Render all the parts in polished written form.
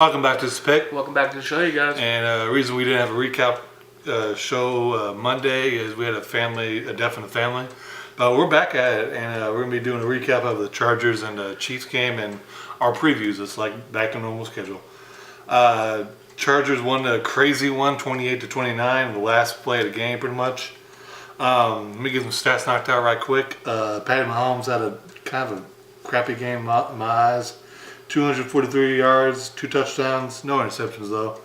Welcome back to this pick. Welcome back to the show, you guys. And the reason we didn't have a recap show Monday is we had a death in the family. But we're back at it, and we're going to be doing a recap of the Chargers and the Chiefs game and our previews. It's like back to normal schedule. Chargers won a crazy one, 28-29, the last play of the game pretty much. Let me get some stats knocked out right quick. Patty Mahomes had a kind of a crappy game in my eyes. 243 yards, 2 touchdowns, no interceptions though.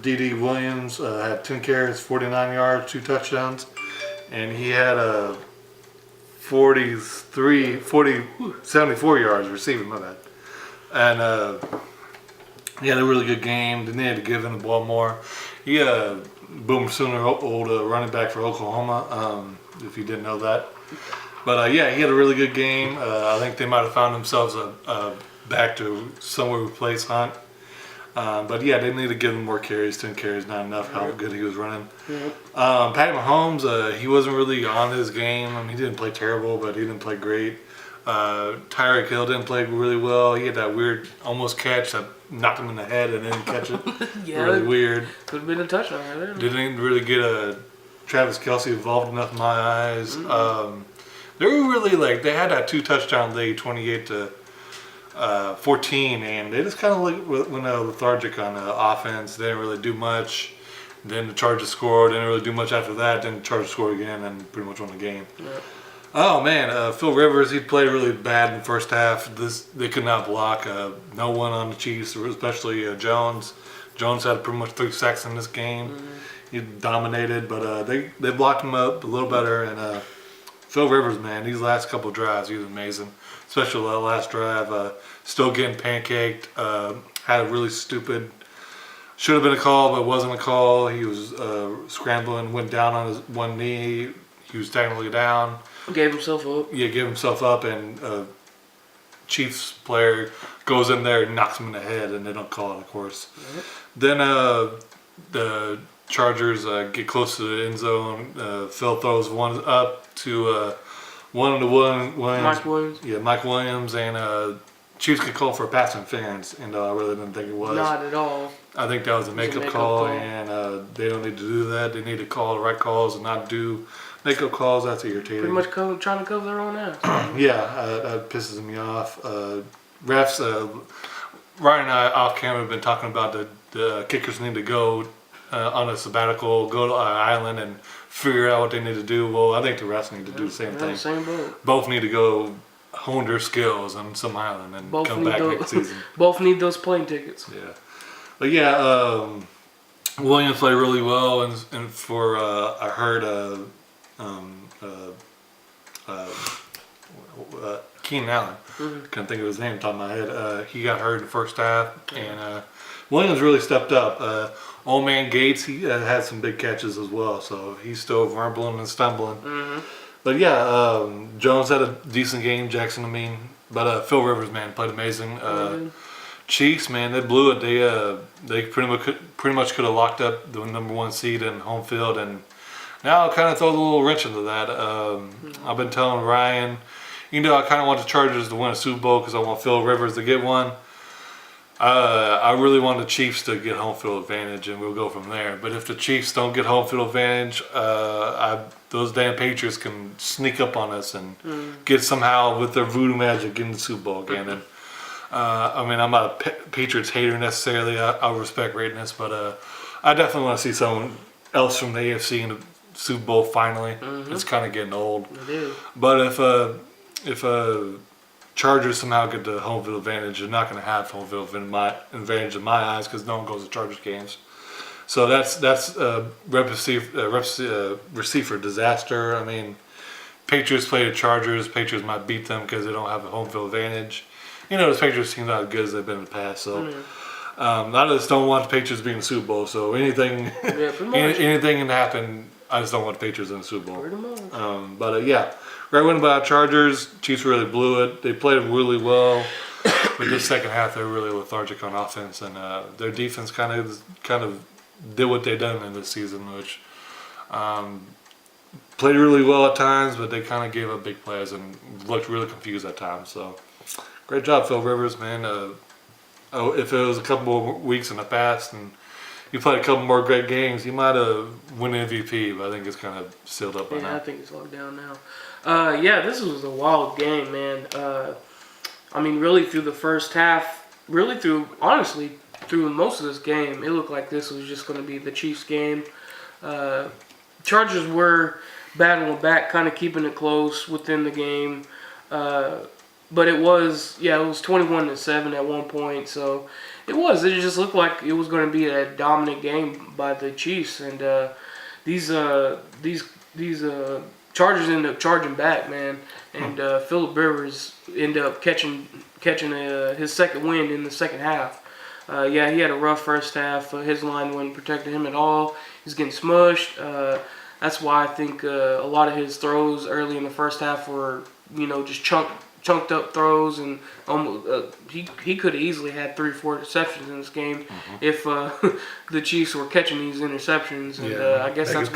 D.D. Williams had 10 carries, 49 yards, 2 touchdowns, and he had a 74 yards receiving, my bad. And he had a really good game. Didn't have to give him the ball more. He Boomer Sooner, old running back for Oklahoma, if you didn't know that. But yeah, he had a really good game. I think they might have found themselves back to somewhere replace Hunt. But yeah, they need to give him more carries. 10 carries, not enough. How good he was running. Patty Mahomes, he wasn't really on his game. I mean, he didn't play terrible, but he didn't play great. Tyreek Hill didn't play really well. He had that weird almost catch that knocked him in the head and didn't catch it. Yeah, really weird. Could have been a touchdown right there. Didn't really get Travis Kelce involved enough in my eyes. They were really they had that 2 touchdown lead, 28-14, and they just kind of went lethargic on offense. They didn't really do much. Then the Chargers scored. Didn't really do much after that. Then the Chargers scored again and pretty much won the game. Yeah. Oh man, Phil Rivers, he played really bad in the first half. They could not block no one on the Chiefs, especially Jones. Jones had pretty much 3 sacks in this game. He dominated, but they blocked him up a little better. And Phil Rivers, man, these last couple of drives, he was amazing. Especially that last drive, still getting pancaked. Had a really stupid, should have been a call, but wasn't a call. He was scrambling, went down on his one knee. He was technically down. Gave himself up. Yeah, gave himself up, and Chiefs player goes in there and knocks him in the head, and they don't call it, of course. Then the Chargers get close to the end zone. Phil throws one up to one of the Williams. Mike Williams. Yeah, Mike Williams, and Chiefs could call for a pass interference, and I really didn't think it was. Not at all. I think that was a makeup call, and they don't need to do that. They need to call the right calls and not do makeup calls. That's irritating. Pretty much trying to cover their own ass. Yeah, that pisses me off. Refs, Ryan and I off camera have been talking about the kickers need to go on a sabbatical, go to an island and figure out what they need to do. Well, I think the refs need to do the same thing. Same boat. Both need to go hone their skills on some island and come back next season. Both need those plane tickets. Yeah. But yeah, Williams played really well, and for I heard Keenan Allen, couldn't think of his name top of my head. He got hurt in the first half, and Williams really stepped up. Old man Gates, he had some big catches as well, so he's still rumbling and stumbling. But yeah, Jones had a decent game. Jackson, but Phil Rivers, man, played amazing. Chiefs, man, they blew it. They pretty much could have locked up the #1 seed in home field, and now it kind of throws a little wrench into that. I've been telling Ryan, I kind of want the Chargers to win a Super Bowl because I want Phil Rivers to get one. I really want the Chiefs to get home field advantage, and we'll go from there. But if the Chiefs don't get home field advantage, those damn Patriots can sneak up on us and get somehow with their voodoo magic in the Super Bowl again. And I'm not a Patriots hater necessarily. I respect greatness, but I definitely want to see someone else from the AFC in the Super Bowl finally. It's kind of getting old. It is. But if Chargers somehow get the home field advantage, they're not going to have home field advantage in my eyes because no one goes to Chargers games. So that's receiver disaster. I mean, Patriots play the Chargers. Patriots might beat them because they don't have a home field advantage. The Patriots team's not as good as they've been in the past. So I just don't want the Patriots being in the Super Bowl. So anything can happen. I just don't want the Patriots in the Super Bowl. Pretty much. But yeah, great win by the Chargers. Chiefs really blew it. They played really well. But this second half, they were really lethargic on offense, and their defense kind of did what they done in this season, which played really well at times, but they kind of gave up big plays and looked really confused at times. So great job, Phil Rivers, man. if it was a couple more weeks in the past and you played a couple more great games, you might have won MVP. But I think it's kind of sealed up by Yeah, now. I think it's locked down now. Yeah, this was a wild game, man. I mean, really through the first half, honestly, through most of this game, it looked like this was just going to be the Chiefs' game. Chargers were battling back, kind of keeping it close within the game. But it was 21-7 at one point. So it just looked like it was going to be a dominant game by the Chiefs. And these Chargers ended up charging back, man. And Phillip Rivers ended up catching his second win in the second half. He had a rough first half. His line wasn't protecting him at all. He's getting smushed. That's why I think a lot of his throws early in the first half were, just chunked up throws, and almost he could have easily had 3-4 interceptions in this game if the Chiefs were catching these interceptions. And I guess that's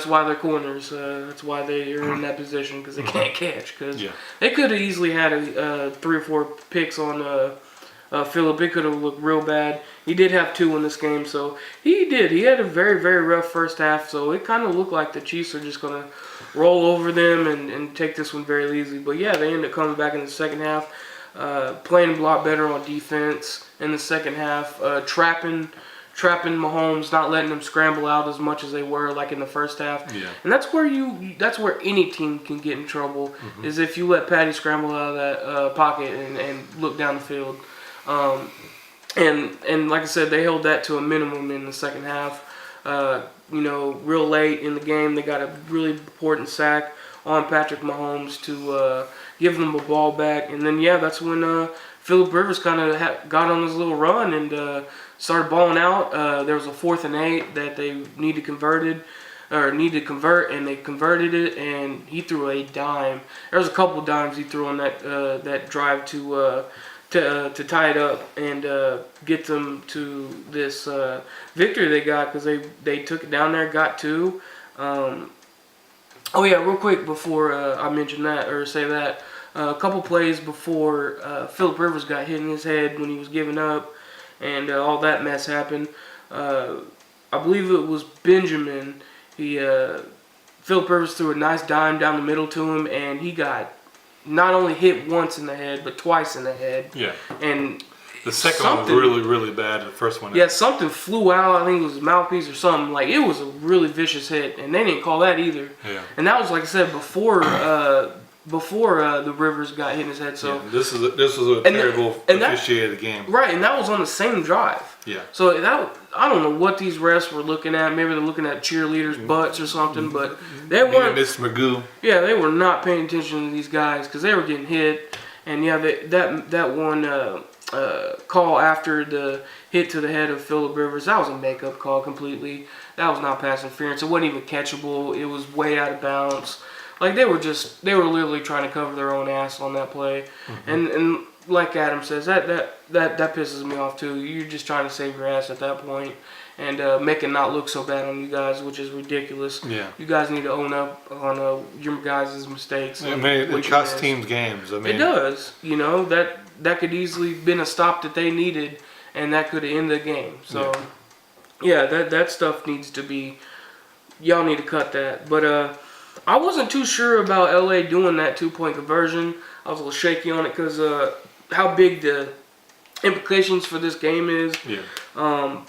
why they're corners. That's why they're in that position, because they can't catch. Because they could have easily had 3 or 4 picks on Phillip. It could have looked real bad. He did have 2 in this game, so he did. He had a very, very rough first half, so it kind of looked like the Chiefs are just going to roll over them and take this one very easily. But yeah, they ended up coming back in the second half, playing a lot better on defense in the second half, trapping Mahomes, not letting them scramble out as much as they were like in the first half. Yeah. And that's where any team can get in trouble, is if you let Patty scramble out of that pocket and look down the field. And like I said, they held that to a minimum in the second half. Real late in the game, they got a really important sack on Patrick Mahomes to give them the ball back. And then, that's when Phillip Rivers kind of got on his little run and started balling out. There was a 4th and 8 that they needed to convert, and they converted it, and he threw a dime. There was a couple of dimes he threw on that drive to tie it up and get them to this victory they got, because they took it down there, got 2. Real quick before I mention that or say that, a couple plays before Phillip Rivers got hit in his head when he was giving up and all that mess happened. I believe it was Benjamin. Phillip Rivers threw a nice dime down the middle to him, and he got not only hit once in the head, but twice in the head. Yeah. And the second one was really, really bad. The first one. Yeah, something flew out. I think it was a mouthpiece or something. Like, it was a really vicious hit, and they didn't call that either. Yeah. And that was, like I said, before the Rivers got hit in his head. So this was a terrible officiated game. Right, and that was on the same drive. Yeah. So I don't know what these refs were looking at. Maybe they're looking at cheerleaders' butts or something, but they weren't. Miss Magoo. Yeah, they were not paying attention to these guys because they were getting hit. And that one call after the hit to the head of Phillip Rivers, that was a makeup call completely. That was not pass interference. It wasn't even catchable. It was way out of bounds. Like, they were literally trying to cover their own ass on that play. And like Adam says, that pisses me off too. You're just trying to save your ass at that point and make it not look so bad on you guys, which is ridiculous. Yeah. You guys need to own up on your guys' mistakes. I mean, it costs teams games. I mean, it does. That could easily been a stop that they needed, and that could end the game. So, that stuff needs to be. Y'all need to cut that. But I wasn't too sure about LA doing that 2-point conversion. I was a little shaky on it because how big the implications for this game is. Yeah.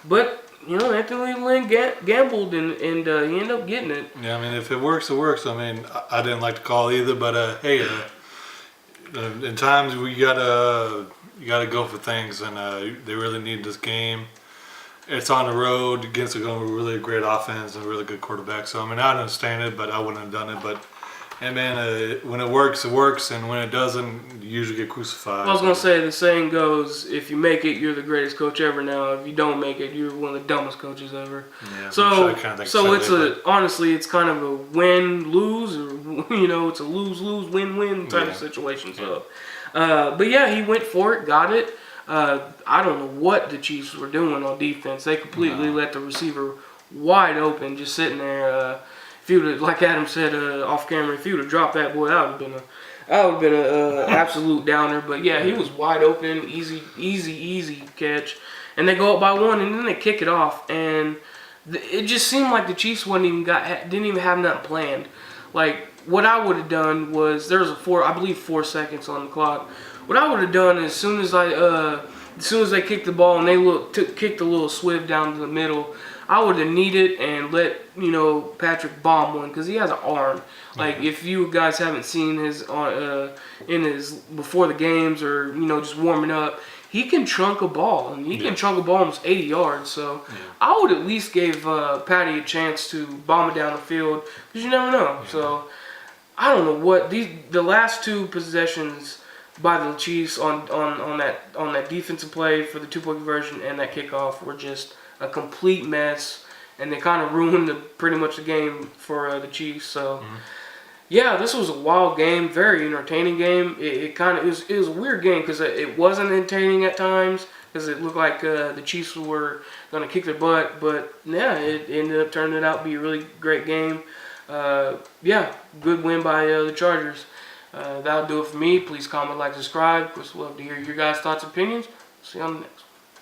But Anthony Lynn gambled and he ended up getting it. Yeah, I mean, if it works, it works. I mean, I didn't like the call either, but hey, in times you gotta go for things, and they really need this game. It's on the road against a really great offense and a really good quarterback. So I mean, I understand it, but I wouldn't have done it. But when it works, and when it doesn't, you usually get crucified. I was gonna say, the saying goes, if you make it, you're the greatest coach ever. Now, if you don't make it, you're one of the dumbest coaches ever. Yeah, so honestly, it's kind of a win-lose, or it's a lose-lose, win-win type of situation. So, but he went for it, got it. I don't know what the Chiefs were doing on defense. They completely let the receiver wide open, just sitting there. If you would, like Adam said off camera, if you would have dropped that boy, that That would have been a absolute downer. But yeah, he was wide open, easy catch, and they go up by one, and then they kick it off, and it just seemed like the Chiefs didn't even have nothing planned. Like what I would have done was there was I believe 4 seconds on the clock. What I would have done as soon as they kicked the ball and they kicked a little swift down to the middle, I would have kneed and let Patrick bomb one because he has an arm. Like if you guys haven't seen his in his before the games or just warming up, he can trunk a ball and he can trunk a ball almost 80 yards. So I would at least give Patty a chance to bomb it down the field because you never know. Yeah. So I don't know what the last 2 possessions by the Chiefs on that defensive play for the 2-point conversion and that kickoff were just a complete mess, and they kind of ruined pretty much the game for the Chiefs. So, yeah, this was a wild game, very entertaining game. It was a weird game because it wasn't entertaining at times because it looked like the Chiefs were going to kick their butt, but yeah, it ended up turning out to be a really great game. Yeah, good win by the Chargers. That'll do it for me. Please comment, like, subscribe. Of course, we'd love to hear your guys' thoughts and opinions. See you on the next one.